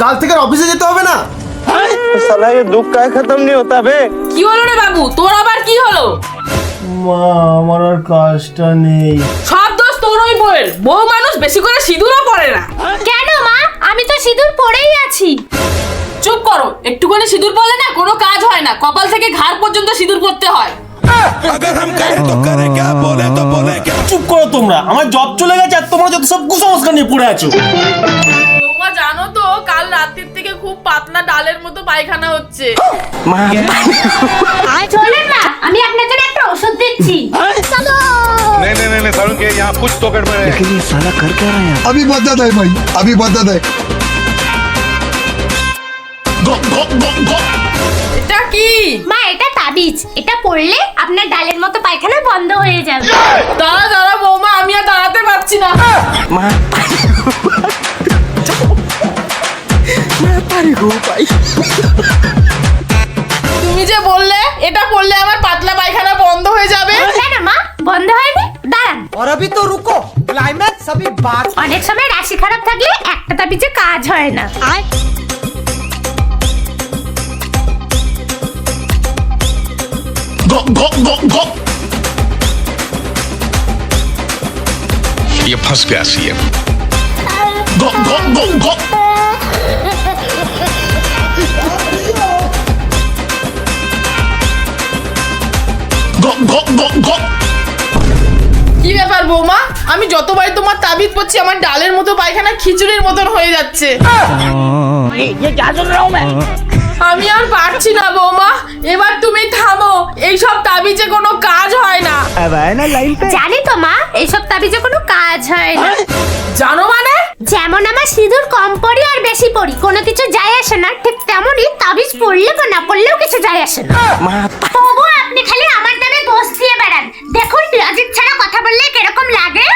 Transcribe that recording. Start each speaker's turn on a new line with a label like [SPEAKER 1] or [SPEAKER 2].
[SPEAKER 1] কাল থেকে আর অফিসে যেতে হবে না?
[SPEAKER 2] साला ये दुख का खत्म नहीं होता बे।
[SPEAKER 3] কি হলো রে বাবু, তোর আবার কি হলো?
[SPEAKER 1] মা আমার আর কাজটা নেই।
[SPEAKER 3] সব দোষ তোর ওই বউয়ের। বউ মানুষ বেশি করে সিঁদুরও পরে না।
[SPEAKER 4] কেন মা, আমি তো সিঁদুর পরেই আছি।
[SPEAKER 3] চুপ করো, একটুখানি সিঁদুর পরলে না কোনো কাজ হয় না, কপাল থেকে ঘাড় পর্যন্ত সিঁদুর পরতে হয়।
[SPEAKER 1] চুপ করো তোমরা, আমার জব চলে গেছে আর তোমরা যত সব কুসংস্কার নিয়ে পড়ে আছো।
[SPEAKER 3] বৌমা জানো তো, কাল রাত্রির থেকে খুব পাতলা ডালের মতো পায়খানা হচ্ছে।
[SPEAKER 4] চলেন না, আমি আপনার জন্য একটা ওষুধ দিচ্ছি।
[SPEAKER 5] नहीं नहीं नहीं सारुण के यहाँ कुछ तो गड़बड़ है।
[SPEAKER 6] लेकिन ये साला कर क्या रहा है यहाँ?
[SPEAKER 7] अभी मदद है भाई, अभी मदद है।
[SPEAKER 3] এটা কি?
[SPEAKER 4] মা এটা তাবিজ, এটা পড়লে আপনার ডালের মতো পায়খানা বন্ধ হয়ে যাবে।
[SPEAKER 3] দাঁড়া দাঁড়া বৌমা, আমি আর দাঁড়াতে পারছি না। তুমি যে বললে এটা করলে আমার পাতলা পায়খানা বন্ধ হয়ে যাবে।
[SPEAKER 4] কেন মা, বন্ধ হয়নি? দাঁড়ান।
[SPEAKER 8] और अभी तो रुको, क्लाइमैक्स अभी बात।
[SPEAKER 4] অনেক সময় রাশি খারাপ থাকলে একটা তাবিজে কাজ হয় না।
[SPEAKER 5] ये फंस गया सीएम।
[SPEAKER 3] কি ব্যাপার বৌমা, আমি যতবার তোমার তাবিজ পড়ছি আমার ডালের মতো পায়খানা খিচুড়ির মতন হয়ে যাচ্ছে। আমি আর পারছি না বৌমা, এবার তুমি থামো, এইসব তাবিজে কোনো কাজ হয় না।
[SPEAKER 6] अब आया ना लाइन पे?
[SPEAKER 4] জানি তো মা, এইসব তাবিজে কোনো কাজ হয় না।
[SPEAKER 3] জানো মানে?
[SPEAKER 4] যেমন আমার সিঁদুর কম পড়ি আর বেশি পড়ি কোনো কিছু যায় আসে না, ঠিক তেমনই তাবিজ পড়লে বা না পড়লেও কিছু যায় আসে না। তবু আপনি খালি আমার নামে দোষ দিয়ে বেড়ান। দেখুন লজিক ছাড়া কথা বললে কিরকম লাগে।